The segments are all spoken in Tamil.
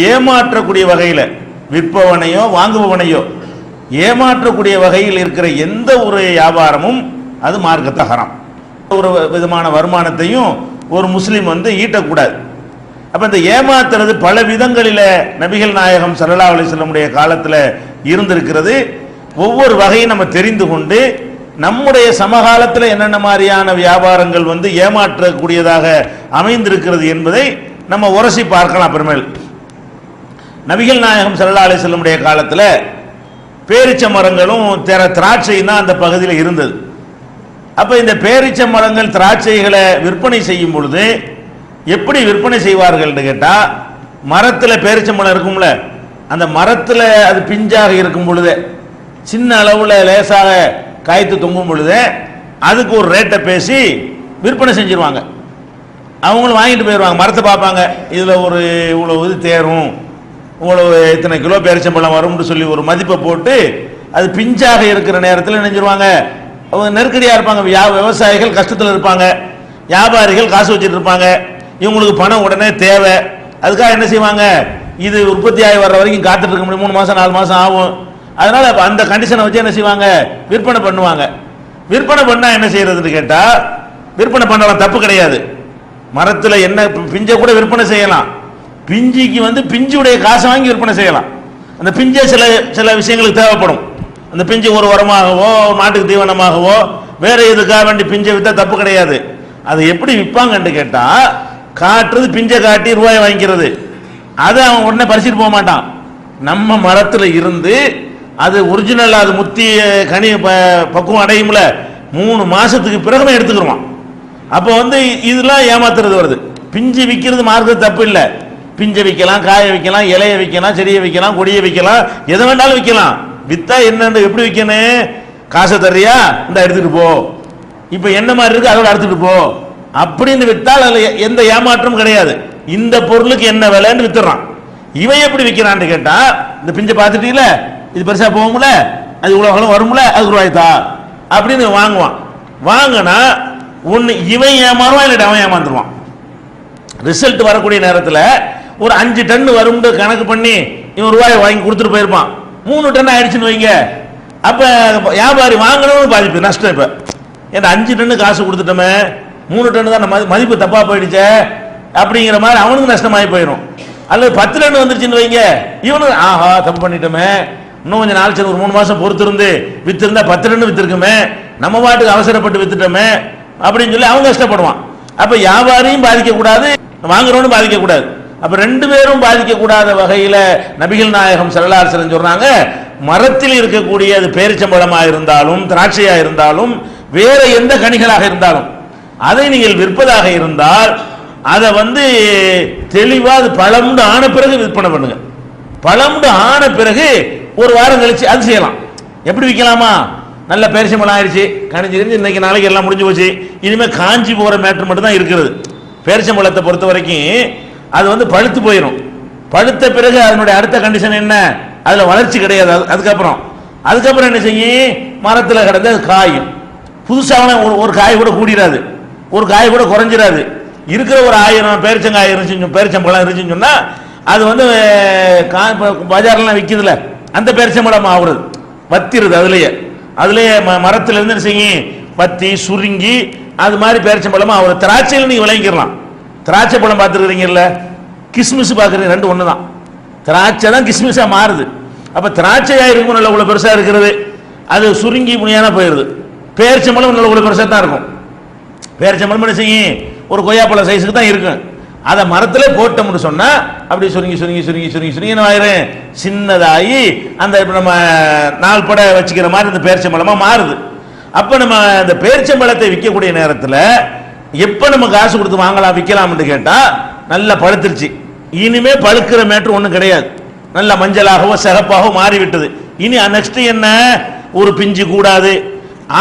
ஏமாற்றக்கூடிய வகையில் விற்பவனையோ வாங்குபவனையோ ஏமாற்றக்கூடிய வகையில் இருக்கிற எந்த ஒரு வியாபாரமும் அது மார்க்கத்தை ஹராம். ஒரு விதமான வருமானத்தையும் ஒரு முஸ்லீம் ஈட்டக்கூடாது. அப்போ இந்த ஏமாத்துறது பல விதங்களில் நபிகள் நாயகம் ஸல்லல்லாஹு அலைஹி வஸல்லமுடைய காலத்தில் இருந்திருக்கிறது. ஒவ்வொரு வகையும் நம்ம தெரிந்து கொண்டு நம்முடைய சமகாலத்தில் என்னென்ன மாதிரியான வியாபாரங்கள் ஏமாற்றக்கூடியதாக அமைந்திருக்கிறது என்பதை நம்ம உரசி பார்க்கலாம். அப்புறமேல் நபிகள் நாயகம் ஸல்லல்லாஹு அலைஹி வஸல்லமுடைய காலத்தில் பேரிச்ச மரங்களும் திராட்சையும் தான் அந்த பகுதியில் இருந்தது. அப்போ இந்த பேரிச்ச மரங்கள் திராட்சைகளை விற்பனை செய்யும் பொழுது எப்படி விற்பனை செய்வார்கள் கேட்டால், மரத்தில் பேரிச்ச மரம் இருக்கும்ல, அந்த மரத்தில் அது பிஞ்சாக இருக்கும் பொழுது சின்ன அளவில் லேசாக காய்த்து தொங்கும் பொழுது அதுக்கு ஒரு ரேட்டை பேசி விற்பனை செஞ்சிருவாங்க. அவங்களும் வாங்கிட்டு போயிடுவாங்க. மரத்தை பார்ப்பாங்க, இதில் ஒரு இவ்வளோ இது தேரும், இவ்வளவு இத்தனை கிலோ பேரிச்சம்பழம் வரும்னு சொல்லி ஒரு மதிப்பை போட்டு அது பிஞ்சாக இருக்கிற நேரத்தில் நினைஞ்சிருவாங்க. அவங்க நெருக்கடியாக இருப்பாங்க. விவசாயிகள் கஷ்டத்தில் இருப்பாங்க, வியாபாரிகள் காசு வச்சுட்டு இருப்பாங்க, இவங்களுக்கு பணம் உடனே தேவை. அதுக்காக என்ன செய்வாங்க, இது உற்பத்தி ஆகி வர்ற வரைக்கும் காத்துட்டு இருக்க முடியும், 3 மாதம் 4 மாதம் ஆகும். அதனால அந்த கண்டிஷனை வச்சு என்ன செய்வாங்க, விற்பனை பண்ணுவாங்க. விற்பனை பண்ணா என்ன செய்யறதுன்னு கேட்டா, விற்பனை பண்ணலாம், தப்பு கிடையாது. மரத்தில் என்ன பிஞ்சை கூட விற்பனை செய்யலாம். பிஞ்சிக்கு பிஞ்சுடைய காசை வாங்கி விற்பனை செய்யலாம். அந்த பிஞ்சை சில விஷயங்களுக்கு தேவைப்படும். அந்த பிஞ்சு ஒரு உரமாகவோ மாட்டுக்கு தீவனமாகவோ வேற எதுக்காக வேண்டி பிஞ்சை வித்தா தப்பு கிடையாது. அதை எப்படி விற்பாங்கன்னு கேட்டா, காட்டுறது பிஞ்சை காட்டி ரூபாய் வாங்கிக்கிறது, அதை அவன் உடனே பறிச்சுட்டு போக மாட்டான். நம்ம மரத்தில் இருந்து அது ஒரிஜினல், அது முத்தி கனி பக்குவம் அடையும்ல, 3 மாசத்துக்கு பிறகு எடுத்துக்கிடுவான். அப்போ இதெல்லாம் ஏமாத்துறது வருது. பிஞ்சு விற்கிறது மார்க்கத்து தப்பு இல்லை. பிஞ்சை விற்கலாம், காய விற்கலாம், இலையை விற்கலாம், செடியை விற்கலாம், கொடியை விற்கலாம், எதை வேண்டாலும் விற்கலாம். வித்தா என்னன்னு எப்படி விற்கணும், காசை தர்றியா இந்த எடுத்துட்டு போ, இப்ப என்ன மாதிரி இருக்கு அதோட எடுத்துட்டு போ அப்படின்னு வித்தால் அதுல எந்த ஏமாற்றமும் கிடையாது. இந்த பொருளுக்கு என்ன விலைன்னு வித்துறான். இவன் எப்படி விற்கிறான்னு கேட்டா, இந்த பிஞ்சை பார்த்துட்டீங்கள, இது பெருசா போகும்ல, அது இவ்வளவு வரும்ல, அதுக்கு ரூபாய்த்தா அப்படின்னு வாங்குவான். வாங்கினா ஒன்னு இவன் ஏமாறுவான், இல்லை அவன் ஏமாந்துருவான். ரிசல்ட் வரக்கூடிய நேரத்தில் ஒரு 5 டன் வரும்னு கணக்கு பண்ணி இவன் ரூபாய் வாங்கி கொடுத்துட்டு போயிருப்பான். 3 டன் ஆயிடுச்சுன்னு வைங்க, அப்ப வியாபாரி வாங்கணும்னு பாதிப்பு நஷ்டம். இப்ப ஏன்னா 5 டன் காசு கொடுத்துட்டோமே, 3 டன் தான் மதிப்பு தப்பா போயிடுச்சே அப்படிங்கிற மாதிரி அவனுக்கு நஷ்டமாகி போயிடும். அல்லது 10 டன் வந்துருச்சுன்னு வைங்க, இவனுக்கு ஆஹா தப்பு பண்ணிட்டோமே, இன்னும் கொஞ்சம் நாள் ஒரு 3 மாசம் பொறுத்திருந்து வித்திருந்தா 10 டன் வித்திருக்குமே, நம்ம பாட்டுக்கு அவசரப்பட்டு வித்துட்டோமே அப்படின்னு சொல்லி அவங்க கஷ்டப்படுவான். அப்ப வியாபாரியும் பாதிக்க கூடாது, வாங்குறவனும் பாதிக்க கூடாது. அப்ப 2 பேரும் பாதிக்க கூடாத வகையில நபிகள் நாயகம் ஸல்லல்லாஹு அலைஹி வஸல்லம் சொல்றாங்க, மரத்தில் இருக்கக்கூடிய அது பேரிச்சம்பழமா இருந்தாலும் திராட்சையா இருந்தாலும் வேற எந்த கனிகளாக இருந்தாலும் அதை நீங்கள் விற்பதாக இருந்தால் அதை தெளிவா அது பழம்னு ஆன பிறகு விற்பனை பண்ணுங்க. பழம்னு ஆன பிறகு ஒரு வாரம் கழிச்சு அது செய்யலாம். எப்படி விற்கலாமா, நல்ல பேரிச்சம்பழம் ஆயிடுச்சு, கணிஞ்சு இன்னைக்கு நாளைக்கு எல்லாம் முடிஞ்சு போச்சு, இனிமே காஞ்சி போற மேட்டர் மட்டும் தான் இருக்கிறது. பேரிச்சம்பழத்தை பொறுத்த வரைக்கும் அது பழுத்து போயிடும். பழுத்த பிறகு அதனுடைய அடுத்த கண்டிஷன் என்ன, அதுல வளர்ச்சி கிடையாது. அதுக்கப்புறம் என்ன செய்யும், மரத்தில் கிடந்து அது காயும். புதுசாக ஒரு காய் கூட கூடிடாது, ஒரு காய் கூட குறைஞ்சிடாது. இருக்கிற ஒரு 1000 பேரிச்சங்காய் பேரிச்சம்பழம் இருந்துச்சுன்னு சொன்னா அது பஜார்லாம் விற்கிறதுல அந்த பேரிச்சம்பழம் ஆகுறது வத்திருது. அதுலயே மரத்துல இருந்து என்ன செய்யும், வத்தி சுருங்கி அது மாதிரி பேரிச்சம்பழமா ஆகுறது. திராட்சையில் நீங்க விளங்கிடலாம். திராட்சை பழம் பார்த்துருக்கீங்கல்ல, கிஸ்மிஸ் பார்க்குறீங்க, 2 ஒன்று தான். திராட்சை தான் கிஸ்மிஸா மாறுது. அப்ப திராட்சையா இருக்கும் நல்ல உள்ள பெருசா இருக்கிறது, அது சுருங்கி முனியான போயிருது. பேரிச்சம்பழம் நல்ல உள்ள பெருசா தான் இருக்கும். பேரிச்சம்பழம் என்ன செய்யும், ஒரு கொய்யாப்பழம் சைஸுக்கு தான் இருக்கும். அதை மரத்துல போட்டோம்னு சொன்னா அப்படி சுருங்கி சுருங்கி சுருங்கி சுருங்கி சுருங்கி என்ன ஆயிரும், சின்னதாகி அந்த நம்ம 4 படை வச்சுக்கிற மாதிரி இந்த பேரிச்சம்பழமா மாறுது. அப்ப நம்ம இந்த பேரிச்சம்பழத்தை விற்கக்கூடிய நேரத்தில் எப்ப நம்ம காசு கொடுத்து வாங்கலாம் விற்கலாம்னு கேட்டா, நல்லா பழுத்துருச்சு, இனிமே பழுக்கிற மேட்ரு ஒன்றும் கிடையாது, நல்ல மஞ்சளாகவோ சிகப்பாகவோ மாறிவிட்டது. இனி நெக்ஸ்ட் என்ன, ஒரு பிஞ்சு கூடாது,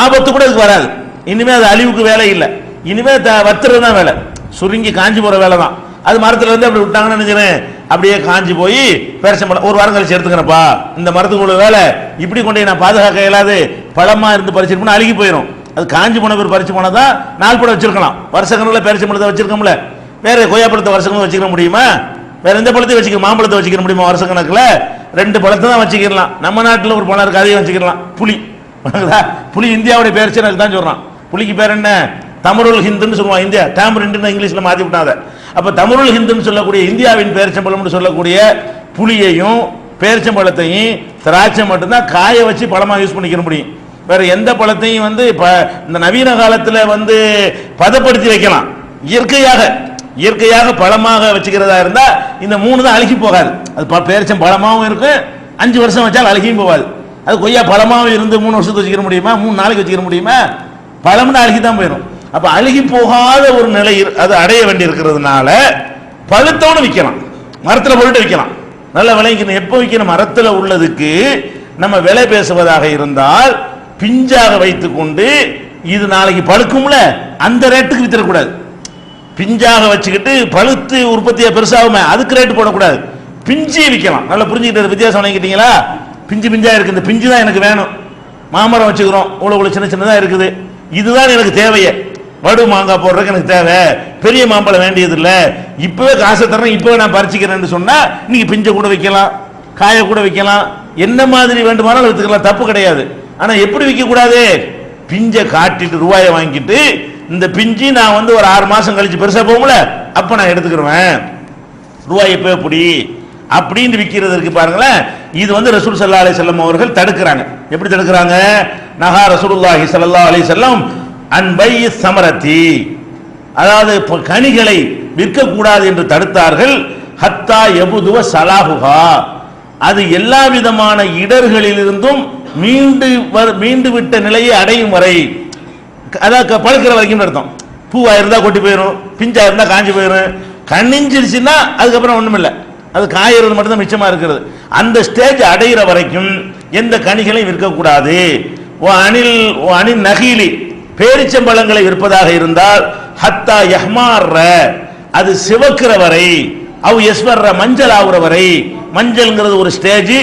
ஆபத்து கூட இதுக்கு வராது. இனிமே அது அழிவுக்கு வேலை இல்லை, இனிமே வத்துறது தான் வேலை, சுருங்கி காஞ்சி போற வேலை தான். அது மரத்துல அப்படி விட்டாங்கன்னு நினைக்கிறேன், அப்படியே காஞ்சி போய் பேரிச்சம்பழம் ஒரு வாரம் கழிச்சு எடுத்துக்கிறப்பா, இந்த மரத்துக்கு உள்ள வேலை இப்படி கொண்டு நான் பாதுகாக்க இயலாது, பழமா இருந்து பறிச்சிருப்போம்னா அழுகி போயிடும். அது காஞ்சி போன பேர் பறிச்சு போனதான் 4 படம் வச்சிருக்கலாம், வருஷ கணக்கில் பேரிச்சம்பழத்தை வச்சிருக்கோம்ல, வேற கொய்யாப்பழத்தை வருஷங்களும் வச்சுக்க முடியுமா, வேற எந்த பழத்தையும் வச்சுக்க, மாம்பழத்தை வச்சுக்க முடியுமா? வருஷ கணக்கில் 2 பழத்தை தான் வச்சுக்கலாம். நம்ம நாட்டில் ஒரு பழம் இருக்கு, அதையும் வச்சுக்கலாம். புளி. புளி இந்தியாவுடைய பேர் தான் சொல்றான். புளிக்கு பேர் என்ன? தமருல் ஹிந்துன்னு சொல்லுவான். இந்தியா டேம்பரின் இங்கிலீஷ்ல மாத்தி விட்டாத. அப்ப தமருல் ஹிந்துன்னு சொல்லக்கூடிய இந்தியாவின் பேரிச்சம்பழம்னு சொல்லக்கூடிய புளியையும் பேரிச்சம்பழத்தையும் திராட்சை மட்டும்தான் காய வச்சு பழமா யூஸ் பண்ணிக்க முடியும். வேற எந்த பழத்தையும் இந்த நவீன காலத்தில் பதப்படுத்தி வைக்கலாம். இயற்கையாக பழமாக வச்சுக்கிறதா இருந்தா இந்த 3 தான் அழுகி போகாது. அது பேரிச்சம் பழமாவும் இருக்கு, 5 வருஷம் வச்சால் அழுகியும் போகாது. அது கொய்யா பழமாவும் இருந்து 3 வருஷத்துக்கு வச்சுக்க முடியுமா? 3 நாளைக்கு வச்சுக்க முடியுமா? பழம்னு அழுகி தான் போயிடும். அப்ப அழுகி போகாத ஒரு நிலை அது அடைய வேண்டி இருக்கிறதுனால பழுத்தோடு விற்கலாம், மரத்தில் போட்டு விற்கலாம். நல்ல விளைக்கணும். எப்போ விற்கணும்? மரத்தில் உள்ளதுக்கு நம்ம விலை பேசுவதாக இருந்தால் பிஞ்சாக வைத்துக் கொண்டு இது நாளைக்கு பழுக்கும்ல அந்த ரேட்டுக்கு வித்துறக்கூடாது. பிஞ்சாக வச்சுக்கிட்டு பழுத்து உற்பத்தியை பெருசாகுமே அதுக்கு ரேட்டு போடக்கூடாது. பிஞ்சு விற்கலாம். நல்லா புரிஞ்சுக்கிட்டு வித்தியாசம் வணங்கிட்டீங்களா? பிஞ்சா இருக்கு, இந்த பிஞ்சு தான் எனக்கு வேணும். மாமரம் வச்சுக்கிறோம், இவ்வளவு சின்ன சின்னதா இருக்குது, இதுதான் எனக்கு தேவையே. வடு மாங்காய் போடுறதுக்கு எனக்கு தேவை, பெரிய மாம்பழம் வேண்டியது இல்லை, இப்பவே காசை தரேன், இப்பவே நான் பறிச்சுக்கிறேன்னு சொன்னா நீங்க பிஞ்சை கூட வைக்கலாம், காய கூட வைக்கலாம், என்ன மாதிரி வேண்டுமானாலும் வித்துக்கலாம், தப்பு கிடையாது. ஆனா எப்படி விற்க கூடாது? பிஞ்சை காட்டிட்டு ரூபாயை வாங்கிட்டு இந்த பிஞ்சு நான் ஒரு 6 மாசம் கழிச்சு பெருசா போகும்ல அப்ப நான் எடுத்துக்கிடுவேன், ரூபாய் எப்ப எப்படி அப்படின்னு விற்கிறதுக்கு பாருங்களேன். இது ரசூல் ஸல்லல்லாஹு அலைஹி வஸல்லம் அவர்கள் தடுக்கிறாங்க. எப்படி தடுக்கிறாங்க? நஹா ரசூலுல்லாஹி ஸல்லல்லாஹு அலைஹி வஸல்லம் அன் பை ஸமரத்தி, அதாவது கனிகளை விற்க கூடாது என்று தடுத்தார்கள். ஹத்தா யபுதுவ ஸலாஹுஹா, அது எல்லா விதமான இடர்களிலிருந்தும் மீண்டு விட்ட நிலையை அடையும் வரை, அதாவது பழுக்கிற வரைக்கும் அர்த்தம். பூவா இருந்தா கொட்டி போயிடும், பிஞ்சா இருந்தா காஞ்சி போயிடும், கண்ணிஞ்சிருச்சுன்னா அதுக்கப்புறம் ஒண்ணும் இல்லை, அது காயறது மட்டும் தான் மிச்சமா இருக்கிறது. அந்த ஸ்டேஜ் அடைகிற வரைக்கும் எந்த கனிகளையும் விற்கக்கூடாது. அணில் நகீலி, பேரிச்சம்பழங்களை விற்பதாக இருந்தால் ஹத்தா யஹ்மார்ர, அது சிவக்கிற வரை, அவ் எஸ்வர்ற, மஞ்சள் ஆகுற வரை. மஞ்சள்ங்கிறது ஒரு ஸ்டேஜ்,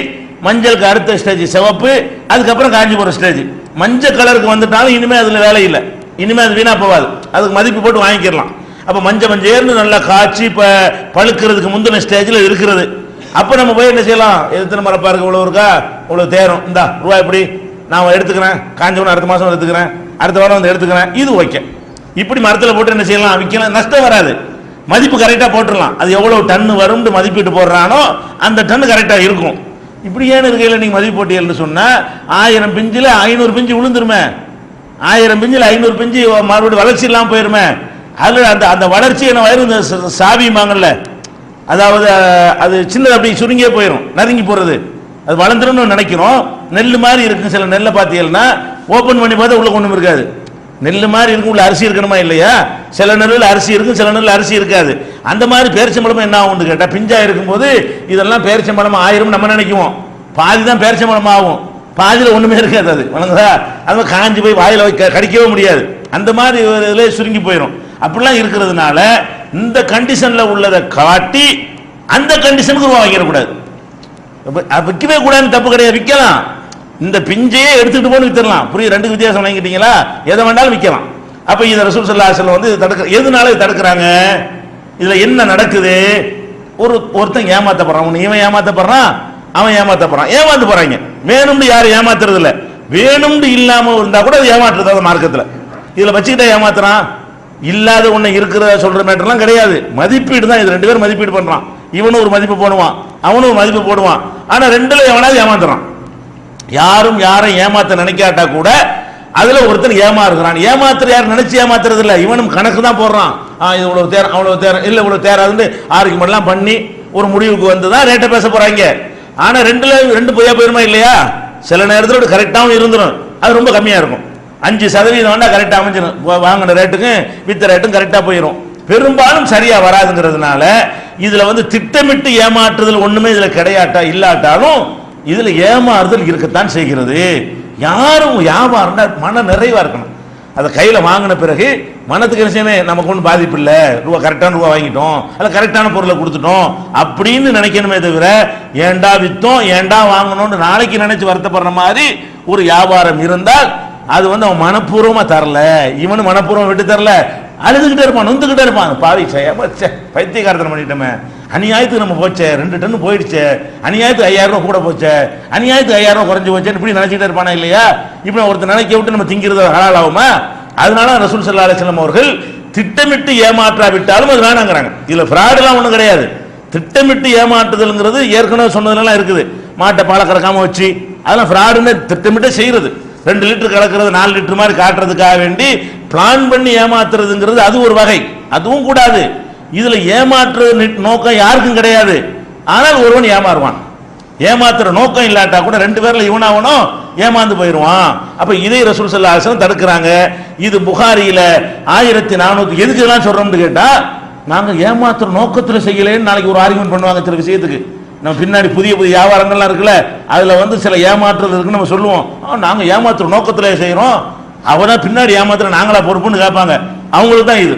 மஞ்சளுக்கு அடுத்த ஸ்டேஜ் சிவப்பு, அதுக்கப்புறம் காஞ்சி போற ஸ்டேஜ். மஞ்சள் கலருக்கு வந்துட்டாலும் இனிமே அதுல வேலை இல்லை, இனிமே அது வீணா போகாது, அதுக்கு மதிப்பு போட்டு வாங்கிக்கலாம். அப்ப மஞ்சேர்னு நல்லா காய்ச்சி பழுக்கிறதுக்கு முந்தின ஸ்டேஜில் இருக்கிறது. அப்ப நம்ம போய் என்ன செய்யலாம்? எத்தனை மரப்பா இருக்கு, இவ்வளவு இருக்கா, இவ்வளவு தேரும், இந்தா ரூபாய் எப்படி நான் எடுத்துக்கிறேன், காஞ்சவன அடுத்த மாசம் எடுத்துக்கிறேன், அடுத்த வாரம் எடுத்துக்கிறேன், இது ஓகே. இப்படி மரத்தில் போட்டு என்ன செய்யலாம்? விற்கலாம், நஷ்டம் வராது, மதிப்பு கரெக்டா போட்டுடலாம். அது எவ்வளவு டன்னு வரும் மதிப்பீட்டு போடுறானோ அந்த டன்னு கரெக்டா இருக்கும். இப்படி ஏன் இருக்கையில் நீங்க மதிப்பு போட்டியல்னு சொன்னா 1000 பிஞ்சுல 500 பிஞ்சு விழுந்துருமே, 1000 பிஞ்சுல 500 பிஞ்சு மறுபடியும் வளர்ச்சி இல்லாம போயிருமே. அதுல அந்த வளர்ச்சி என்ன வயிறு சாவியுமாங்கல்ல, அதாவது அது சின்னது அப்படி சுருங்கியே போயிடும், நறுங்கி போறது. அது வளர்ந்துருன்னு நினைக்கிறோம். நெல் மாதிரி இருக்கு, சில நெல்லை பார்த்தீங்கன்னா ஓபன் பண்ணி பார்த்தா உள்ள ஒண்ணும் இருக்காது. நெல் மாதிரி இருக்கும், உள்ள அரிசி இருக்கணுமா இல்லையா? சில நெல்லில் அரிசி இருக்கும், சில நெல்லில் அரிசி இருக்காது. அந்த மாதிரி பேரிச்சம்பழம் என்ன ஆகும் கேட்டா, பிஞ்சா இருக்கும்போது இதெல்லாம் பேரிச்சம்பழம் ஆயிரும் நம்ம நினைக்குவோம், பாதி தான் பேரிச்சம்பழம் ஆகும், பாதியில் ஒண்ணுமே இருக்காது. அது வணங்குதா, அது காஞ்சி போய் வாயில கடிக்கவே முடியாது, அந்த மாதிரி இதுல சுருங்கி போயிடும். அப்படிலாம் இருக்கிறதுனால இந்த கண்டிஷன்ல உள்ளதை காட்டி அந்த கண்டிஷனுக்கு ரூபா வாங்கிடக்கூடாது, விற்கவே கூடாதுன்னு தப்பு கிடையாது, விற்கலாம். இந்த பிஞ்சையே எடுத்துட்டு போய் வித்துடலாம். புரியுது? 2 வித்தியாசம் வாங்கிட்டீங்களா? எதை வேண்டாலும் விற்கலாம். அப்ப இந்த ரசூல் ஸல்லல்லாஹு அலைஹி வஸல்லம் தடுக்க, எதனால தடுக்கிறாங்க? இதுல என்ன நடக்குது? ஒருத்தன் ஏமாத்தப்படுறான், இவன் ஏமாத்தப்படுறான், அவன் ஏமாத்தப்படுறான், ஏமாந்து போறாங்க. வேணும்னு யாரும் ஏமாத்துறது இல்ல, வேணும்னு இல்லாம இருந்தா கூட அது ஏமாற்றுறது மார்க்கத்துல. இதுல வச்சுக்கிட்டா ஏமாத்துறான், இல்லாத ஒண்ணு இருக்கிறத சொல்ற மேட்டர்லாம் கிடையாது. மதிப்பீடு தான் இது. 2 பேரும் மதிப்பீடு பண்றான், இவனும் ஒரு மதிப்பு போடுவான், அவனும் ஒரு மதிப்பு போடுவான். ஆனா 2ல எவனாவது ஏமாத்துறான். யாரும் யாரை ஏமாத்த நினைக்காட்டா கூட அதுல ஒருத்தர் ஏமாறுகிறான். ஏமாத்துற யார் நினைச்சு ஏமாத்துறது இல்ல, இவனும் கணக்கு தான் போடுறான். இது இவ்வளவு தேர, அவ்வளவு தேர, இல்ல இவ்வளவு தேராதுன்னு ஆர்குமெண்ட் எல்லாம் பண்ணி ஒரு முடிவுக்கு வந்துதான் ரேட்டை பேச போறாங்க. ஆனா 2 பொய்யா போயிருமா இல்லையா? சில நேரத்தில் கரெக்டாகவும் இருந்துடும், அது ரொம்ப கம்மியா இருக்கும். 5% வேண்டா கரெக்டா அமைஞ்சிடும், வாங்கின ரேட்டுக்கும் வித்த ரேட்டும் கரெக்டா போயிடும். பெரும்பாலும் சரியா வராதுங்கிறதுனால இதுல திட்டமிட்டு ஏமாற்றுதல் ஒண்ணுமே இதுல கிடையாட்டா இல்லாட்டாலும் இதுல ஏமாறுதல் இருக்கத்தான் செய்கிறது. யாரும் வியாபாரம் மன நிறைவா இருக்கணும். அதை கையில வாங்கின பிறகு மனத்துக்கு என்ன செய்யணும்? நமக்கு ஒன்றும் பாதிப்பு இல்லை, கரெக்டான ரூபா வாங்கிட்டோம், அல்ல கரெக்டான பொருளை கொடுத்துட்டோம் அப்படின்னு நினைக்கணுமே தவிர ஏண்டா வித்தோம் ஏண்டா வாங்கணும்னு நாளைக்கு நினைச்சு வருத்தப்படுற மாதிரி ஒரு வியாபாரம் இருந்தால் அது அவன் மனப்பூர்வமா தரல, இவனு மனப்பூர்வம் விட்டு தரல, அழுதுகிட்டே இருப்பான், நொந்துகிட்டே இருப்பான், பாவி பைத்தியக்காரத்தனம் பண்ணிட்டோமே அநியாயத்துக்கு நம்ம போச்சே 2 டன் போயிடுச்சே, அநியாயத்துக்கு 5000 ரூபாய் கூட போச்சே, அநியாயத்துக்கு 5000 ரூபாய் குறைஞ்சு போச்சே, இப்படி நினைச்சிட்டே இருப்பானா இல்லையா? இப்படி ஒருத்தர் நினைக்க விட்டு நம்ம திங்கிறது ஹலால் ஆகுமா? அதனால ரசூல் ஸல்லல்லாஹு அலைஹி வஸல்லம் அவர்கள் திட்டமிட்டு ஏமாற்றாவிட்டாலும் அது வேணாங்கிறாங்க. இதுல ஃப்ராட்லாம் ஒன்றும் கிடையாது. திட்டமிட்டு ஏமாற்றுதல்ங்கிறது ஏற்கனவே சொன்னதுலாம் இருக்குது. மாட்டை பாலை கறக்காம வச்சு அதெல்லாம் ஃப்ராடுன்னு திட்டமிட்டு செய்யறது. 2 லிட்டர் கலக்கிறது 4 லிட்டர் மாதிரி காட்டுறதுக்காக வேண்டி பிளான் பண்ணி ஏமாத்துறதுங்கிறது அது ஒரு வகை, அதுவும் கூடாது. இதுல ஏமாற்று நோக்கம் யாருக்கும் கிடையாது. ஆனால் ஒருவன் ஏமாறுவான். ஏமாத்துற நோக்கம் இல்லாட்டா கூட 2 பேர்ல இவனாவனும் ஏமாந்து போயிடுவான். அப்ப இதை ரசூல் ஸல்லல்லாஹு அலைஹி வஸல்லம் தடுக்கிறாங்க. இது புகாரியில 1400. எதுக்கு இதெல்லாம் சொல்றோம்னு கேட்டா, நாங்க ஏமாத்துற நோக்கத்தில் செய்யலேன்னு நாளைக்கு ஒரு ஆர்குமெண்ட் பண்ணுவாங்க சில விஷயத்துக்கு. நம்ம பின்னாடி புதிய புதிய வியாபாரங்கள்லாம் இருக்குல்ல, அதுல வந்து சில ஏமாற்றுறது இருக்குன்னு நம்ம சொல்லுவோம். நாங்க ஏமாத்துற நோக்கத்தில் செய்யறோம், அவனா பின்னாடி ஏமாத்துற நாங்களா பொறுப்புன்னு கேட்பாங்க. அவங்களுக்கு தான் இது.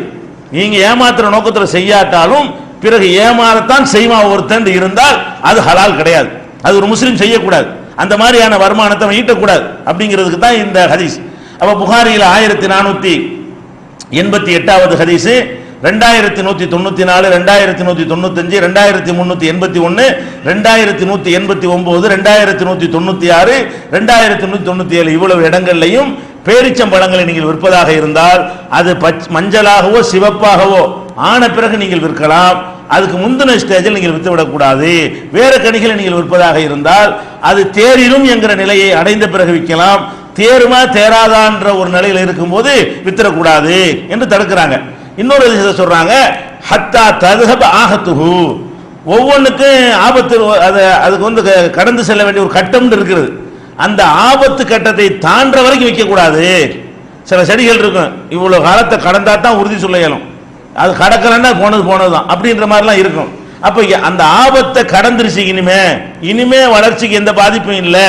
நீங்க ஏமாத்துற நோக்கத்தில் செய்யாட்டாலும் பிறகு ஏமாறத்தான் செய்வான் ஒருத்தன் இருந்தால் அது ஹலால் கிடையாது. அது ஒரு முஸ்லீம் செய்யக்கூடாது. அந்த மாதிரியான வருமானத்தை ஈட்டக்கூடாது அப்படிங்கிறதுக்கு தான் இந்த ஹதீஸ். அப்ப புகாரியில் 1488வது ஹதீஸ், 2194, 2195, 2381, 2189, 2196, 2197 இவ்வளவு இடங்கள்லையும் பேரிச்சம்பழங்களை நீங்கள் விற்பதாக இருந்தால் அது மஞ்சளாகவோ சிவப்பாகவோ ஆன பிறகு நீங்கள் விற்கலாம். அதுக்கு முந்தின ஸ்டேஜில் நீங்கள் வித்துவிடக்கூடாது. வேற கனிகளை நீங்கள் விற்பதாக இருந்தால் அது தேரிலும் என்கிற நிலையை அடைந்த பிறகு விற்கலாம். தேருமா தேராதான்ற ஒரு நிலையில் இருக்கும்போது வித்துடக்கூடாது என்று தடுக்கிறாங்க. இன்னொரு விஷயத்தை சொல்றாங்க, ஹத்தா ததுஹப ஆஹத்துஹு, ஒவ்வொன்றுக்கும் ஆபத்து, அதுக்கு வந்து கடந்து செல்ல வேண்டிய ஒரு கட்டம் இருக்கிறது. அந்த ஆபத்து கட்டத்தை தாண்ட வரைக்கும் வைக்கக்கூடாது. சில செடிகள் இருக்கும், இவ்வளவு காலத்தை கடந்தா தான் உறுதி சொல்ல இயலும், அது கடக்கலன்னா போனதுதான் அப்படின்ற மாதிரிலாம் இருக்கும். அப்ப அந்த ஆபத்தை கடந்துருச்சு, இனிமே வளர்ச்சிக்கு எந்த பாதிப்பும் இல்லை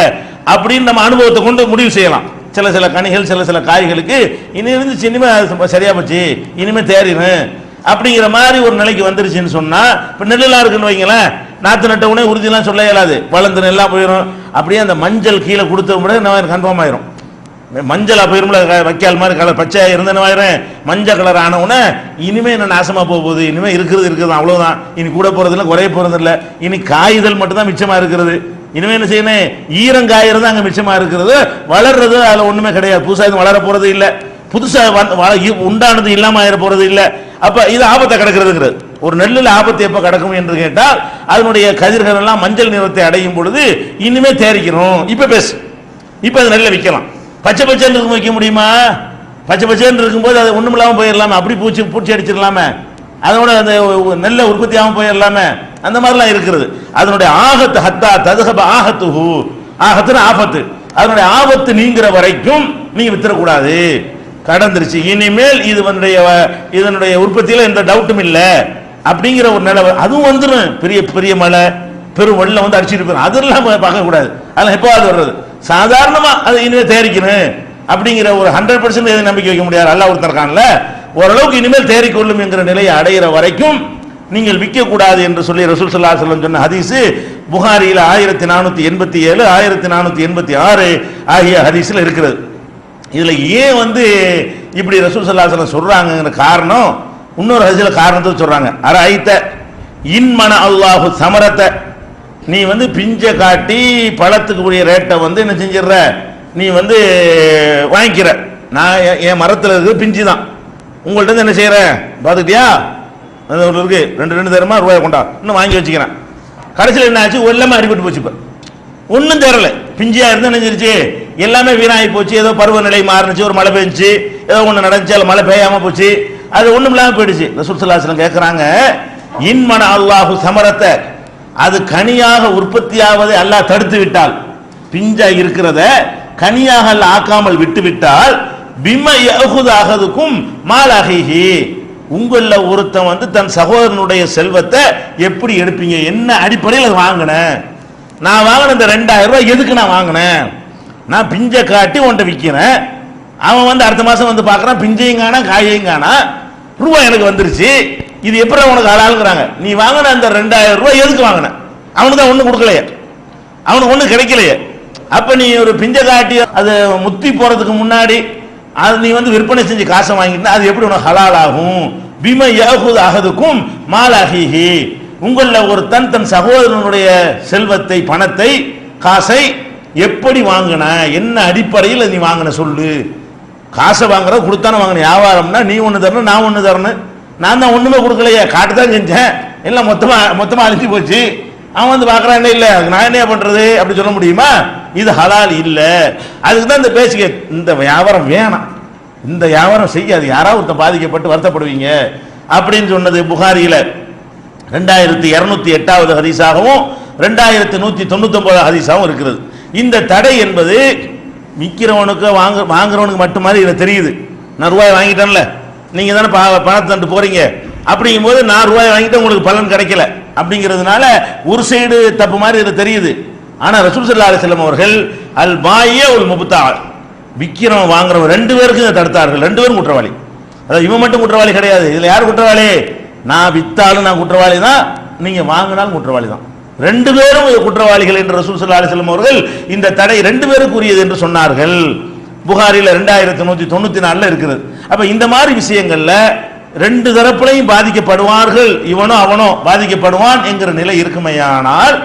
அப்படின்னு நம்ம அனுபவத்தை கொண்டு முடிவு செய்யலாம். சில கனிகள் சில காய்களுக்கு இனிமே சரியா போச்சு, இனிமே தேறிடும் அப்படிங்கிற மாதிரி ஒரு நிலைக்கு வந்துருச்சுன்னு சொன்னா, இப்ப நெல்லாம் இருக்குன்னு வைங்களேன், நாத்து நட்ட உடனே உறுதியெல்லாம் சொல்ல இயலாது, வளர்ந்து நெல்லா போயிடும். அப்படியே அந்த மஞ்சள் கீழே கொடுத்த முறை கன்ஃபார்ம் ஆயிரும். மஞ்சளா போயிரும்ல, வைக்கால் மாதிரி கலர் பச்சையா இருந்தேன்னு மஞ்சள் கலர் ஆன உடனே இனிமே என்ன நாசமா போகுது, இனிமே இருக்குது அவ்வளவுதான், இனி கூட போறது இல்லை குறைய போறது இல்லை, இனி காய்தல் மட்டும் தான் மிச்சமா இருக்கிறது. இனிமே என்ன செய்யணும், ஈரங்காயிறது அங்க மிச்சமா இருக்கிறது, வளர்றது அதுல ஒண்ணுமே கிடையாது, புதுசா இது வளர போறது இல்லை, புதுசா உண்டானது இல்லாம ஆயிர போறது இல்லை. அப்ப இது ஆபத்தை கிடக்கிறதுங்கிறது. ஒரு நெல்லில் ஆபத்து எப்ப கிடக்கும் என்று கேட்டால் அதனுடைய கதிர்கள் எல்லாம் மஞ்சள் நிறத்தை அடையும் பொழுது இனிமே தேரிக்கணும். இப்ப அது நெல்லை விற்கலாம். பச்சை பச்சைன்னு இருக்கும் வைக்க முடியுமா? பச்சை பச்சைன்னு இருக்கும்போது அது ஒண்ணும் இல்லாம போயிடலாமே, அப்படி பூச்சி அடிச்சிடலாமே, அதோட அந்த நெல்ல உற்பத்தி ஆகாம போயிடலாமே, அந்த மாதிரிலாம் இருக்கிறது. அதனுடைய ஆகத்து ஹத்தா ததுஹப ஆஹத்துஹு, ஆகத்துன ஆபத்து, அதனுடைய ஆபத்து நீங்கிற வரைக்கும் நீங்க வித்துறக்கூடாது. கடந்துருச்சு, இனிமேல் இதனுடைய உற்பத்தியில எந்த டவுட்டும் இல்லை அப்படிங்கிற ஒரு நிலை அதுவும் வந்துடும். பெரிய மழை பெரும் வெள்ளம் வந்து அடிச்சுட்டு போயிடும், அதெல்லாம் பார்க்க கூடாது. அதெல்லாம் எப்போது வர்றது, சாதாரணமா அது இனிமேல் தயாரிக்கணும் அப்படிங்கிற ஒரு 100% எது நம்பிக்கை வைக்க முடியாது. அல்லாஹ் ஒருத்தருக்கான்ல, ஓரளவுக்கு இனிமேல் தேறிக்கொள்ளும் என்கிற நிலையை அடைகிற வரைக்கும் நீங்கள் விற்க கூடாது என்று சொல்லி ரசூல் ஸல்லல்லாஹு அலைஹி வஸல்லம் சொன்ன ஹதீஸ் புகாரியில் 1487, 1486 ஆகிய ஹதீஸ்ல இருக்கிறது. இதுல ஏன் வந்து இப்படி ரசூல் ஸல்லல்லாஹு அலைஹி வஸல்லம் சொல்றாங்கங்கிற காரணம் இன்னொரு ஹதீஸ்ல காரணத்தை சொல்றாங்க. அரைத்த இன்மன அல்லாஹு சமரத்தை, நீ வந்து பிஞ்சை காட்டி பழத்துக்கு உரிய ரேட்டை வந்து என்ன செஞ்சிடற, நீ வந்து வாங்கிக்கிற, நான் என் மரத்தில் இருக்குது பிஞ்சு தான், உங்கள்கிட்ட என்ன செய்யறேன் பார்த்துக்கிட்டியா, இருக்கு 2 தரமா ரூபாய் கொண்டா இன்னும் வாங்கி வச்சுக்கிறேன். கடைசியில் என்ன ஆச்சு, எல்லாமே அடிபட்டு போச்சு, இப்போ ஒன்றும் தரல, பிஞ்சியா இருந்தா நினைச்சிருச்சு, எல்லாமே வீணாகி போச்சு. ஏதோ பருவநிலை மாறினுச்சு, ஒரு மழை பெஞ்சிச்சு, ஏதோ ஒன்று நடந்துச்சு, அது மழை பெய்யாம போச்சு, அது ஒன்றும் இல்லாமல் போயிடுச்சு. ரசூல் ஸல்லல்லாஹு அலைஹி வஸல்லம் கேட்குறாங்க, இன்மன அல்லாஹு சமரத்தை, அது கனியாக உற்பத்தியாவதை அல்லாஹ் தடுத்து விட்டால், பிஞ்சா இருக்கிறத கனியாக ஆக்காமல் விட்டு விட்டால், பிம யஅகுது அஹதுக்கும் மால் அஹீஹி, உங்கள ஒருத்தன் வந்து தன் சகோதரனுடைய செல்வத்தை எப்படி எடுப்பீங்க, என்ன அடிப்படையில் வாங்கினேன், நான் வாங்கின இந்த 2000 ரூபாய் எதுக்கு நான் வாங்கினேன், நான் பிஞ்சை காட்டி உன்ட்ட விற்கிறேன், அவன் வந்து அடுத்த மாசம் வந்து பார்க்கறான், பிஞ்சையும் காணா காயையும் காணா, ரூபாய் எனக்கு வந்துருச்சு, இது எப்படி உனக்கு ஆளாளுங்கிறாங்க. நீ வாங்கின அந்த 2000 ரூபாய் எதுக்கு வாங்கின, அவனுக்கு தான் ஒன்றும் கொடுக்கலையே, அவனுக்கு ஒன்றும் கிடைக்கலையே. அப்ப நீ ஒரு பிஞ்சை காட்டி அது முத்தி போறதுக்கு முன்னாடி அது நீ வந்து விற்பனை செஞ்சு காசை வாங்கிட்டு அது எப்படி உனக்கு ஹலால் ஆகும்? பிம யஅகுது அஹதுக்கும் மால் அஹீஹி, உங்களில் ஒரு தன் சகோதரனுடைய செல்வத்தை, பணத்தை, காசை எப்படி வாங்கின, என்ன அடிப்படையில் நீ வாங்கின சொல்லு. காசை வாங்குற கொடுத்தானே வாங்கின. வியாபாரம்னா நீ ஒன்று தரணும், நான் ஒன்று தரணும். நான் தான் ஒண்ணுமே கொடுக்கலையே, காட்டு தான் செஞ்சேன், எல்லாம் மொத்தமா அழிஞ்சு போச்சு. அவன் வந்து பார்க்கறான், என்ன இல்லை நான் என்ன பண்றது அப்படி சொல்ல முடியுமா? இது ஹலால் இல்லை. அதுக்கு தான் இந்த பேசிக்க, இந்த வியாபாரம் வேணாம், இந்த வியாபாரம் செய்யாது, யாராவது பாதிக்கப்பட்டு வருத்தப்படுவீங்க அப்படின்னு சொன்னது புகாரியில 2208வது ஹதீஸாகவும் 2199வது ஹதீஸாகவும் இருக்கிறது. இந்த தடை என்பது விற்கிறவனுக்கு வாங்குறவனுக்கு மட்டும் மாதிரி இதில் தெரியுது. நான் ரூபாய் வாங்கிட்டேன்ல, நீங்க தானே பணத்தை தண்டு போறீங்க, அப்படிங்கும் போது நான் ரூபாய் வாங்கிட்டு உங்களுக்கு பலன் கிடைக்கல அப்படிங்கிறதுனால ஒரு சைடு தப்பு மாதிரி இதில் தெரியுது. ஆனா ரசூல் ஸல்லல்லாஹு அலைஹி வஸல்லம் அவர்கள் அல் பாயிய வல் முப்தா, விற்கிறவன் வாங்குறவன் ரெண்டு பேருக்கு தடுத்தார்கள். ரெண்டு பேரும் குற்றவாளி. அதாவது இவன் மட்டும் குற்றவாளி கிடையாது. இதுல யார் குற்றவாளி? நான் வித்தாலும் நான் குற்றவாளி தான், நீங்க வாங்கினாலும் குற்றவாளி தான். ரெண்டு பேரும் குற்றவாளிகள் என்று ரசூல் ஸல்லல்லாஹு அலைஹி வஸல்லம் அவர்கள் இந்த தடை ரெண்டு பேருக்கு உரியது என்று சொன்னார்கள். புகாரில 2194 இருக்கிறது. அப்ப இந்த மாதிரி விஷயங்கள்ல ரெண்டு தரப்புலையும் பாதிக்கப்படுவார்கள், இவனோ அவனோ பாதிக்கப்படுவான் என்கிற நிலை இருக்குமையானால்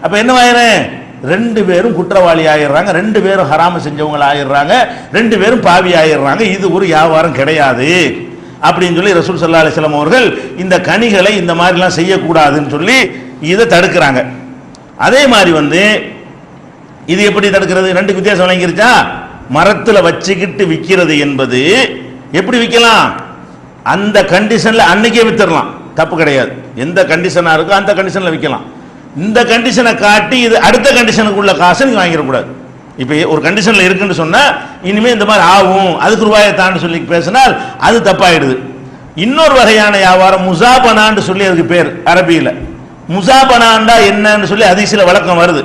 அப்ப என்னவாயிரும்? ரெண்டு பேரும் குற்றவாளி ஆயிடுறாங்க, ரெண்டு பேரும் ஹராம செஞ்சவங்க ஆயிடுறாங்க, ரெண்டு பேரும் பாவி ஆயிடுறாங்க. இது ஒரு வியாபாரம் கிடையாது அப்படின்னு சொல்லி ரசூல் ஸல்லல்லாஹு அலைஹி வஸல்லம் அவர்கள் இந்த கனிகளை இந்த மாதிரிலாம் செய்யக்கூடாதுன்னு சொல்லி இதை தடுக்கிறாங்க. அதே மாதிரி வந்து இது எப்படி தடுக்கிறது? ரெண்டு வித்தியாசம் வழங்கிருச்சா? மரத்துல வச்சுக்கிட்டு விற்கிறது என்பது எப்படி விற்கலாம்? அந்த கண்டிஷன்ல அன்னைக்கே வித்துடலாம், தப்பு கிடையாது. எந்த கண்டிஷனா இருக்கோ அந்த கண்டிஷன்ல விற்கலாம். இந்த கண்டிஷனை காட்டி இது அடுத்த கண்டிஷனுக்கு உள்ள காசை நீங்க வாங்கிடக்கூடாது. இப்ப ஒரு கண்டிஷன்ல இருக்குன்னு சொன்னா இனிமே இந்த மாதிரி ஆகும், அதுக்கு ரூபாயை தாண்டி சொல்லி பேசினால் அது தப்பாயிடுது. இன்னொரு வகையான வியாபாரம் முசாபனான்னு சொல்லி அதுக்கு பேர் அரபியில. முசாபனாண்டா என்னன்னு சொல்லி ஹதீஸ்ல விளக்கம் வருது.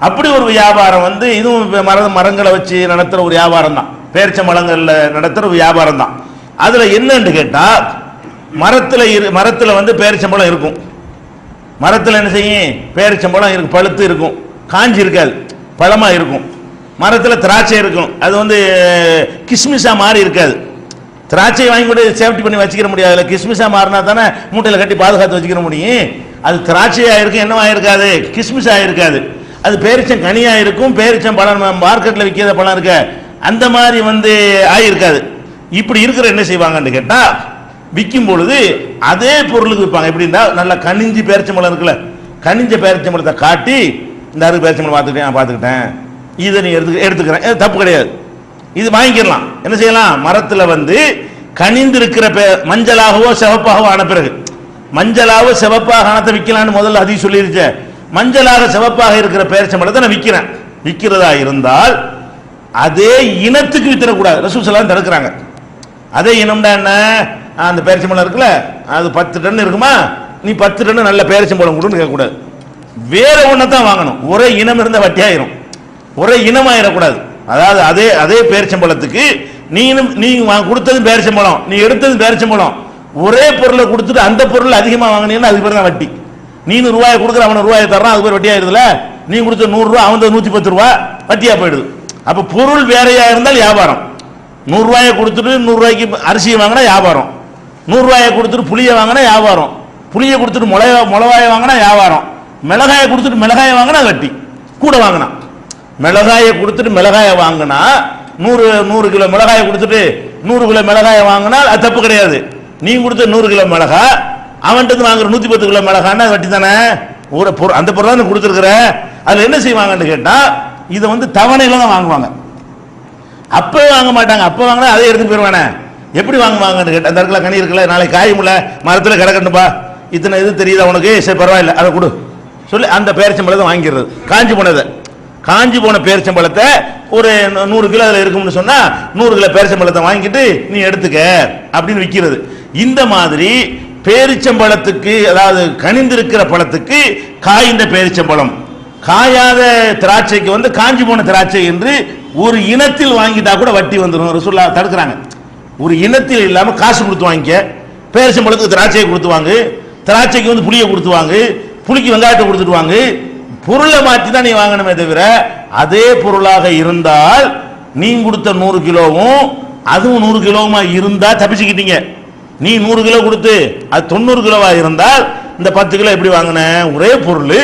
அப்படி ஒரு வியாபாரம் வந்து இதுவும் மரங்களை வச்சு நடத்துற ஒரு வியாபாரம் தான், பேரிச்ச மரங்கள்ல நடத்துற ஒரு வியாபாரம் தான். அதுல என்னன்னு கேட்டா, மரத்துல வந்து பேரிச்சம்பழம் இருக்கும். மரத்துல என்ன செய்யும்? பேரிச்சம்பழம் இருக்கு, பழுத்து இருக்கும், காஞ்சி இருக்காது, பழமா இருக்கும். மரத்துல திராட்சை இருக்கும், அது வந்து கிஸ்மிஸா மாறி இருக்காது. திராட்சை வாங்கி கூட சேஃப்டி பண்ணி வச்சுக்கிற முடியாது, கிஸ்மிஸா மாறினா தானே மூட்டையில கட்டி பாதுகாத்து வச்சுக்கிற முடியும். அது திராட்சையா இருக்கும், என்னவா இருக்காது, கிஸ்மிஸா இருக்காது. அது பேரிச்சம் கனியா இருக்கும், பேரிச்சம் பழம் மார்க்கெட்ல விற்கிற பழம் இருக்க அந்த மாதிரி வந்து ஆயிருக்காது. இப்படி இருக்கிற என்ன செய்வாங்கன்னு கேட்டா, விற்கும் பொழுது அதே பொருளுக்கு விற்பாங்க. எப்படின்னா, நல்லா கனிஞ்சி பேரிச்சம்பழம் இருக்குல்ல, கனிஞ்ச பேரிச்சம்பழத்தை காட்டி இந்த அருக்கு பேரிச்சம்பழம் பார்த்துக்கிட்டேன், இதை நீ எடுத்துக்கிறேன், தப்பு கிடையாது, இது வாங்கிக்கலாம். என்ன செய்யலாம்? மரத்துல வந்து கனிந்து இருக்கிற மஞ்சளாகவோ சிவப்பாகவோ ஆன பிறகு, மஞ்சளாவோ சிவப்பாக ஆனத்தை விற்கலான்னு முதல்ல ஹதீஸ் சொல்லிருச்சு. மஞ்சளாக சிவப்பாக இருக்கிற பேரிச்சம்பழத்தை நான் விற்கிறேன், விற்கிறதா இருந்தால் அதே இனத்துக்கு வித்தரக்கூடாது. ரசூல் ஸல்லல்லாஹு அலைஹி வஸல்லம் தடுக்கிறாங்க. அதே இனம்டா என்ன? அந்த பேரிச்சம்பழம் இருக்குல்ல, அது 10 டன் இருக்குமா, நீ 10 டன் நல்ல பேரிச்சம்பழம் கொடுன்னு கேட்கக்கூடாது. வேற ஒன்றை தான் வாங்கணும். ஒரே இனம் இருந்த வட்டியாயிரும், ஒரே இனமாயிடக்கூடாது. அதாவது அதே பேரிச்சம்பழத்துக்கு நீ கொடுத்தது பேரிச்சம்பழம், நீ எடுத்தது பேரிச்சம்பழம், ஒரே பொருளை கொடுத்துட்டு அந்த பொருள் அதிகமாக வாங்கினீங்கன்னா அதுக்கு பேர் தான் வட்டி. நீ ரூபாயை கொடுக்குற, அவனுக்கு ரூபாயை தர்றான், அதுக்கு பேர் வட்டி ஆயிடுதுல. நீ கொடுத்த 100 ரூபா, அவன் 110 ரூபா வட்டியா போயிடுது. அப்ப பொருள் வேறையா இருந்தால் வியாபாரம். 100 ரூபாயை கொடுத்துட்டு 100 ரூபாய்க்கு அரிசியை வாங்கினா வியாபாரம், 100 ரூபாயை கொடுத்துட்டு புளியை வாங்கினா வியாபாரம், புளியை கொடுத்துட்டு மிளகாயை வாங்கினா வியாபாரம், மிளகாயை கொடுத்துட்டு மிளகாயை வாங்கினா வட்டி கூட வாங்கினா. மிளகாயை கொடுத்துட்டு மிளகாயை வாங்கினா 100 கிலோ மிளகாயை கொடுத்துட்டு 100 கிலோ மிளகாயை வாங்கினா அது தப்பு கிடையாது. நீ கொடுத்த 100 கிலோ மிளகா அவன்கிட்ட வாங்குற 110 கிலோ மிளகான்னா வட்டி தானே. அந்த பொருள் தான் கொடுத்துருக்குற. அதுல என்ன செய்வாங்கன்னு கேட்டா, இதை வந்து தவணையில தான் வாங்குவாங்க, அப்பவே வாங்க மாட்டாங்க. அப்ப வாங்கினா அதே எடுத்து போயிருவானே. எப்படி வாங்குவாங்கன்னு கேட்டா, அந்த இடத்துல கனி இருக்குல்ல, நாளைக்கு காயும்ல, மரத்துல கிடக்கட்டும்பா, இத்தனை இது தெரியுதா உனக்கு, சரி பரவாயில்ல அதை கொடு சொல்லி அந்த பேரிச்சம்பழத்தை வாங்கிடுறது. காஞ்சி போன பேரிச்சம்பழத்தை ஒரு 100 கிலோ அதில் இருக்கும்னு சொன்னா 100 கிலோ பேரிச்சம்பழத்தை வாங்கிட்டு நீ எடுத்துக்க அப்படின்னு விற்கிறது. இந்த மாதிரி பேரிச்சம்பழத்துக்கு, அதாவது கனிந்திருக்கிற பழத்துக்கு காய்ந்த பேரிச்சம்பழம், காயாத திராட்சைக்கு வந்து காஞ்சி போன திராட்சை என்று ஒரு இனத்தில் வாங்கிட்டா கூட வட்டி வந்துடும். ரசூலுல்லாஹ் தடுக்கிறாங்க. ஒரு இனத்தில் இல்லாம காசு கொடுத்து வாங்கிக்க, பேரிச்சம்பழத்துக்கு திராட்சையை கொடுத்து வாங்கு, திராட்சைக்கு வந்து புளியை கொடுத்து வாங்கு, புளிக்கு வெங்காயத்தை கொடுத்துட்டு வாங்கு, பொருளை மாற்றி தான் நீ வாங்கணுமே தவிர, அதே பொருளாக இருந்தால் நீ கொடுத்த 100 கிலோவும் அதுவும் 100 கிலோவுமா இருந்தா தப்பிச்சுக்கிட்டீங்க. நீ 100 கிலோ கொடுத்து அது 90 கிலோவா இருந்தால் இந்த 10 கிலோ எப்படி வாங்கினேன், ஒரே பொருள்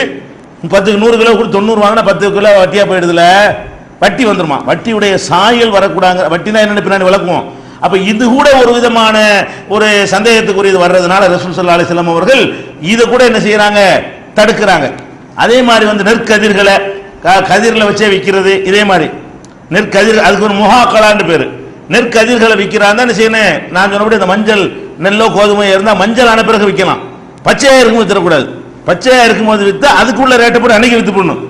10 100 கிலோ கூட 90 வாங்கினா 10 கிலோ வட்டியா போயிடுதுல, வட்டி வந்துருமா, வட்டியுடைய சாயல் வரக்கூடாங்க. வட்டினா என்னன்னு பின்னாடி விளக்குவோம். அப்ப இது கூட ஒரு விதமான ஒரு சந்தேகத்துக்குரியது வர்றதுனால ரசூல் ஸல்லல்லாஹு அலைஹி வஸல்லம் அவர்கள் இதை கூட என்ன செய்யறாங்க, தடுக்கிறாங்க. அதே மாதிரி வந்து நெற்கதிர்களை கதிரில் வச்சே விற்கிறது, இதே மாதிரி நெற்கதிர், அதுக்கு ஒரு முஹாக்கலான்னு பேரு. நெற்கதிர்களை விற்கிறான் என்ன செய்யணும், நான் சொன்னபடி இந்த மஞ்சள் நெல்லோ கோதுமையோ இருந்தால் மஞ்சள் ஆன பிறகு விற்கலாம். பச்சையா இருக்கும்போது வித்தரக்கூடாது. பச்சையா இருக்கும்போது வித்து அதுக்குள்ள ரேட்டை போட்டு அன்னைக்கு வித்து போடணும்,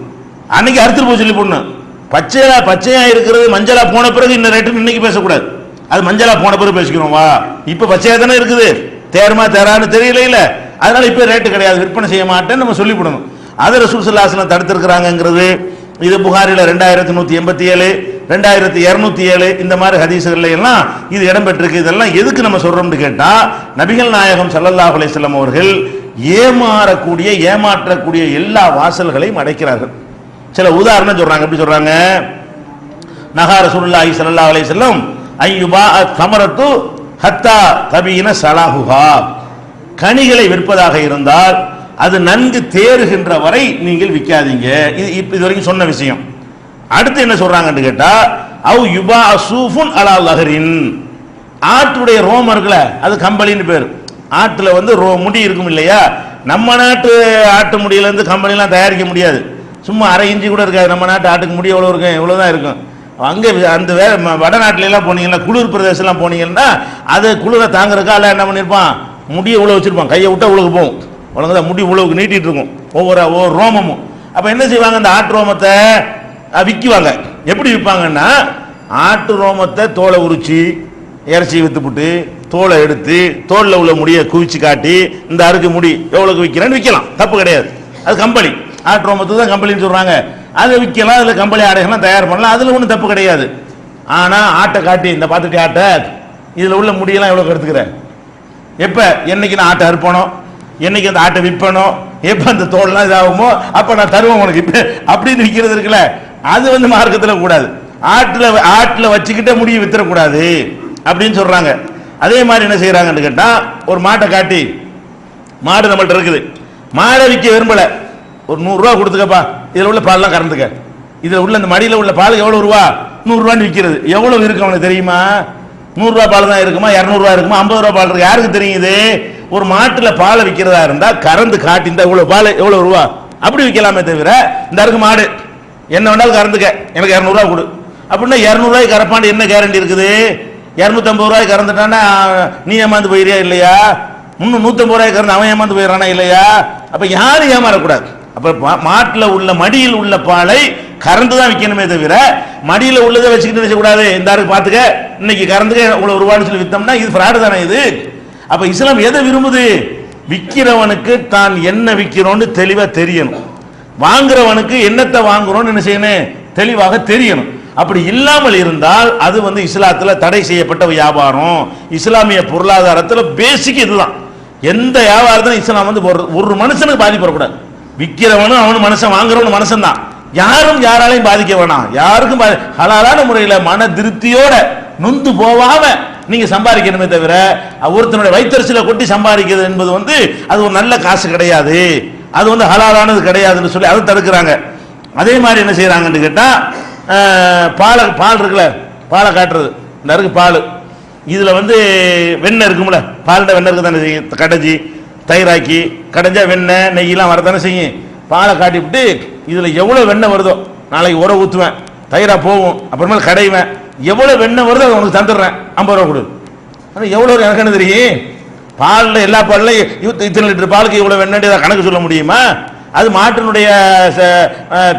அன்னைக்கு அறுத்துட்டு போய் சொல்லி போடணும். பச்சையா இருக்கிறது மஞ்சளா போன பிறகு இந்த ரேட்டு இன்னைக்கு பேசக்கூடாது. அது மஞ்சளா போன பிறகு பேசிக்கிறோம். வா இப்ப பச்சையா தானே இருக்குது, தேருமா தேரான்னு தெரியல இல்ல, அதனால இப்ப ரேட்டு கிடையாது, விற்பனை செய்ய மாட்டேன்னு நம்ம சொல்லிவிடணும். அதை ரசூல் ஸல்லல்லாஹு அலைஹி வஸல்லம் தடுத்திருக்கிறாங்கிறது. இது புகாரில 2187 2207 இந்த மாதிரி ஹதீஸ்கள்ல எல்லாம் இது இடம்பெற்றிருக்கு. இதெல்லாம் எதுக்கு நம்ம சொல்றோம்னு கேட்டா, நபிகள் நாயகம் ஸல்லல்லாஹு அலைஹி வஸல்லம் அவர்கள் ஏமாற்றக்கூடிய எல்லா வாசல்களையும் அடைக்கிறார்கள். சில உதாரணம் சொல்றாங்க. எப்படி சொல்றாங்க, நஹா ரசூலுல்லாஹி ஸல்லல்லாஹு அலைஹி வஸல்லம் ஐயுபா தமரத்து ஹத்தா தபீன ஸலாஹுஹா, கனிகளை விற்பதாக இருந்தால் அது நன்கு தேறுகின்ற வரை நீங்கள் விற்காதீங்க. இது வரைக்கும் சொன்ன விஷயம். அடுத்து என்ன சொல்றாங்கன்னு கேட்டா, அவ் யுபா சூஃபுன் அலா லஹரின், ஆட்டுடைய ரோமம் இருக்குல்ல, அது கம்பளின்னு பேர். ஆட்டுல வந்து முடி இருக்கும் இல்லையா, நம்ம நாட்டு ஆட்டு முடியிலேருந்து கம்பளிலாம் தயாரிக்க முடியாது. சும்மா அரை இஞ்சி கூட இருக்காது. நம்ம நாட்டு ஆட்டுக்கு முடி எவ்வளோ இருக்கும், எவ்வளோதான் இருக்கும். அங்கே அந்த வடநாட்டிலாம் போனீங்கன்னா, குளிர் பிரதேசம்லாம் போனீங்கன்னா, அது குளிரை தாங்குறதுக்கா இல்லை என்ன பண்ணியிருப்பான், முடியை உழவு வச்சிருப்பான், கையை விட்டா உழவு போகும், உலகதான் முடி உழவுக்கு நீட்டிட்டு இருக்கும் ஒவ்வொரு ரோமமும். அப்போ என்ன செய்வாங்க, அந்த ஆட்டு ரோமத்தை விற்குவாங்க. எப்படி விற்பாங்கன்னா, ஆட்டு ரோமத்தை தோலை உரிச்சு இறைச்சி விற்றுப்புட்டு தோலை எடுத்து தோலில் உள்ள முடியை குவிச்சு காட்டி இந்த அறுக்கு முடி எவ்வளோக்கு விற்கிறேன்னு விற்கலாம், தப்பு கிடையாது. அது கம்பளி, ஆட்டு ரோமத்துக்கு தான் கம்பளின்னு சொல்கிறாங்க. அதை விற்கலாம், அதில் கம்பளி ஆடைகள்லாம் தயார் பண்ணலாம், அதில் ஒன்றும் தப்பு கிடையாது. ஆனால் ஆட்டை காட்டி இந்த பார்த்துட்டு ஆட்டை இதில் உள்ள முடியெல்லாம் எவ்வளோ எடுத்துக்கிற, எப்போ என்னைக்கு நான் ஆட்டை அறுப்பனோ, என்னைக்கு அந்த ஆட்டை விற்பனோ, எப்போ அந்த தோல்லாம் இதாகுமோ அப்போ நான் தருவேன் உனக்கு இப்போ அப்படின்னு விற்கிறது இருக்குல்ல, அது வந்து மார்க்கத்தில் கூடாது. ஆட்டில் வச்சுக்கிட்டே முடியை வித்துறக்கூடாது அப்படின்னு சொல்கிறாங்க. அதே மாதிரி என்ன செய்கிறாங்கன்னு கேட்டால், ஒரு மாட்டை காட்டி, மாடு நம்மள்ட்ட இருக்குது, மாடை விற்க விரும்பலை, ஒரு 100 ரூபா கொடுத்துக்கப்பா, இதில் உள்ள பால்லாம் கறந்துக்க, இதில் உள்ள இந்த மடியில் உள்ள பால் எவ்வளோ ரூபா, 100 ரூபான்னு விற்கிறது. எவ்வளோ இருக்கு அவனுக்கு தெரியுமா, 100 ரூபா பால் தான் இருக்குமா, 200 ரூபா இருக்குமா, 50 ரூபா பால் இருக்கு, யாருக்கு தெரியுது? ஒரு மாட்டில் பாலை விற்கிறதா இருந்தால் கறந்து காட்டி இந்த இவ்வளோ பால் எவ்வளோ ரூபா அப்படி விற்கலாமே தவிர, இந்த இருக்கு மாடு என்ன வேணாலும் கறந்துக்க, எனக்கு 200 ரூபா கொடு அப்படின்னா 200 ரூபாய்க்கு கறப்பாண்டு என்ன கேரண்டி இருக்குது? 250 ரூபாய்க்கு கறந்துட்டானா நீ ஏமாந்து போயிறியா இல்லையா? 150 ரூபாய்க்கு கறந்து அவன் ஏமாந்து போயிடறானா இல்லையா? அப்ப யாரும் ஏமாறக்கூடாது. அப்ப மாட்டில் உள்ள மடியில் உள்ள பாலை கறந்து தான் விற்கணுமே தவிர, மடியில் உள்ளதை வச்சுக்கிட்டு நினைச்சக்கூடாது, இந்த ஆருக்கு பார்த்துக்க இன்னைக்கு கறந்துக்க இவ்வளவு ரூபான்னு சொல்லி வித்தோம்னா இது ஃப்ராடு தானே இது. அப்ப இஸ்லாம் எதை விரும்புது? விற்கிறவனுக்கு தான் என்ன விற்கிறோன்னு தெளிவா தெரியணும், வாங்குறவனுக்கு என்னத்தை வாங்குறோம்னு என்ன செய்யணும் தெளிவாக தெரியணும். அப்படி இல்லாமல் இருந்தால் அது வந்து இஸ்லாத்துல தடை செய்யப்பட்ட வியாபாரம். இஸ்லாமிய பொருளாதாரத்தில் பேசிக் இதுதான். எந்த வியாபாரத்திலும் இஸ்லாம் வந்து ஒரு மனுஷனுக்கு பாதிப்பு வரக்கூடாது. விற்கிறவனும் அவனு மனுஷன், வாங்குறவனு மனுஷன் தான். யாரும் யாராலையும் பாதிக்க வேணாம். யாருக்கும் ஹலாலான முறையில் மன திருப்தியோட நொந்து போவாம நீங்க சம்பாதிக்கணுமே தவிர, ஒருத்தனுடைய வயிற்றுல கொட்டி சம்பாதிக்கிறது என்பது வந்து அது ஒரு நல்ல காசு கிடையாது, அது வந்து ஹலாலானது கிடையாதுன்னு சொல்லி அதை தடுக்கிறாங்க. அதே மாதிரி என்ன செய்யறாங்கன்னு கேட்டா, பால் இருக்குல்ல, பாலை காட்டுறது, இந்த இருக்கு பால், இதுல வந்து வெண்ணெய் இருக்கும்ல, பால்ட வெண்ணெய் இருக்கு தானே செய்யும், கடைஞ்சி தயிராக்கி கடைஞ்சா வெண்ணெய் நெய்யெல்லாம் வரதானே செய்யும். பாலை காட்டிவிட்டு இதுல எவ்வளவு வெண்ணெய் வருதோ, நாளைக்கு உர ஊற்றுவேன், தயிரா போகும், அப்புறமேல கடைவேன், எவ்வளவு வெண்ணெய் வருதோ அதை உனக்கு தந்துடுறேன், 50 ரூபா கொடு. ஆனால் எவ்வளோ எனக்கு என்ன தெரியும்? பாலில் எல்லா பால்லையும் இத்தனை லிட்டர் பாலுக்கு இவ்வளோ வெண்ணெய் கணக்கு சொல்ல முடியுமா? அது மாட்டினுடைய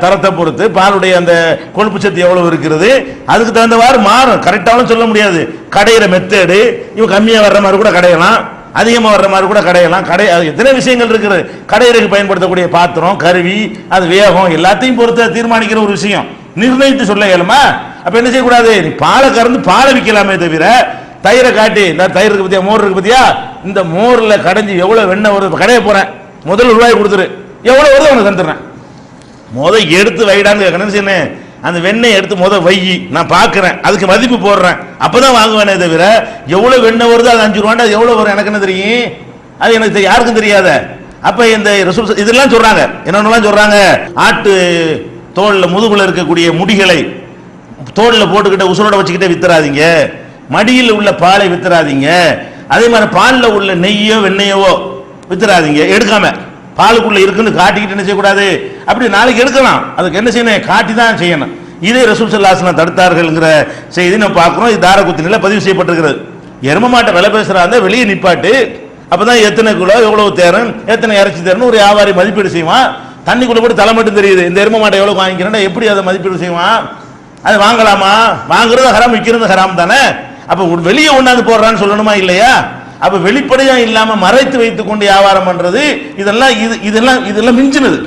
தரத்தை பொறுத்து பாலுடைய அந்த கொழுப்பு சத்து எவ்வளவு இருக்கிறது, அதுக்கு தகுந்தவாறு மாறும். கரெக்டாகவும் சொல்ல முடியாது. கடையிற மெத்தேடு இவன் கம்மியாக வர்ற மாதிரி கூட கடையலாம், அதிகமாக வர்ற மாதிரி கூட கடையலாம். எத்தனை விஷயங்கள் இருக்குது. கடையிறதுக்கு பயன்படுத்தக்கூடிய பாத்திரம், கருவி, அது வேகம் எல்லாத்தையும் பொறுத்து தீர்மானிக்கிற ஒரு விஷயம். நிர்ணயித்து சொல்ல இயலுமா? அப்ப என்ன செய்யக்கூடாது? நீ பாலை கறந்து பாலை விற்கலாமே தவிர, தயிரை காட்டி இந்த தயிர் இருக்கு பத்தியா, மோர் இருக்கு பத்தியா, இந்த மோர்ல கடைஞ்சி எவ்வளவு வெண்ணெய் வருது, கடைய போறேன் முதல் ரூபாய் கொடுத்துரு, எவ்வளவு வருது உனக்கு தந்துடுறேன், எடுத்து வைடான்னு கேட்கணும். அந்த வெண்ணெய் எடுத்து வை, நான் பாக்குறேன், அதுக்கு மதிப்பு போடுறேன், அப்பதான் வாங்குவேனே தவிர எவ்வளவு வெண்ணெய் வருது அது 5 ரூபாண்டா எவ்வளவு வரும் எனக்கு என்ன தெரியும்? அது எனக்கு யாருக்கும் தெரியாத. அப்ப இந்த ரசூல் இதெல்லாம் சொல்றாங்க, என்னென்னலாம் சொல்றாங்க, ஆட்டு தோல்ல முதுகுல இருக்கக்கூடிய முடிகளை தோல்ல போட்டுக்கிட்ட உசுரோட வச்சுக்கிட்டே வித்துறாதீங்க, மடியில் உள்ள பாலை வித்துறாதீங்க, அதே மாதிரி பாலில் உள்ள நெய்யோ வெண்ணெயவோ வித்துறாதீங்க, எடுக்காம பாலுக்குள்ள இருக்குன்னு காட்டிக்கிட்டு என்ன செய்யக்கூடாது, அப்படி நாளைக்கு எடுக்கலாம், அதுக்கு என்ன செய்யணும், காட்டி தான் செய்யணும். இதே ரசூல் ஸல்லல்லாஹு அலைஹி வஸல்லம் தடுத்தார்கள்ங்கிற செய்தி நம்ம பார்க்கிறோம். இது தாரகுத்தினில பதிவு செய்யப்பட்டிருக்கிறது. எரும மாட்டை விலை பேசுறாங்க, வெளியே நிப்பாட்டு, அப்பதான் எத்தனை கிலோ எவ்வளவு தேரும் எத்தனை இறைச்சி தேரும் ஒரு வியாபாரி மதிப்பீடு செய்வான். தண்ணிக்குள்ள கூட தலை மட்டும் தெரியுது, இந்த எரும மாட்டை எவ்வளவு வாங்கிக்கிறேன், எப்படி அதை மதிப்பீடு செய்வான்? அது வாங்கலாமா? வாங்குறது ஹராம், விற்கிறது ஹராம் தானே. அப்ப வெளியே ஒண்ணாந்து போடுறான்னு சொல்லணுமா இல்லையா? அப்ப வெளிப்படையா இல்லாம மறைத்து வைத்துக் கொண்டு வியாபாரம் பண்றது இதெல்லாம் இதெல்லாம் மிஞ்சினது.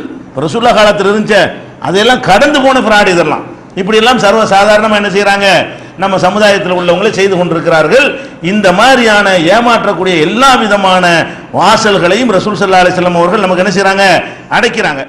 ரசூலுல்லாஹ் காலத்தில் இருந்துச்சு, அதெல்லாம் கடந்து போன ஃப்ராட். இதெல்லாம் இப்படி எல்லாம் சர்வ சாதாரணமா என்ன செய்யறாங்க, நம்ம சமுதாயத்தில் உள்ளவங்களே செய்து கொண்டிருக்கிறார்கள். இந்த மாதிரியான ஏமாற்றக்கூடிய எல்லா விதமான வாசல்களையும் ரசூல் ஸல்லல்லாஹு அலைஹி வஸல்லம் அவர்கள் நமக்கு என்ன செய்யறாங்க, அடைக்கிறாங்க.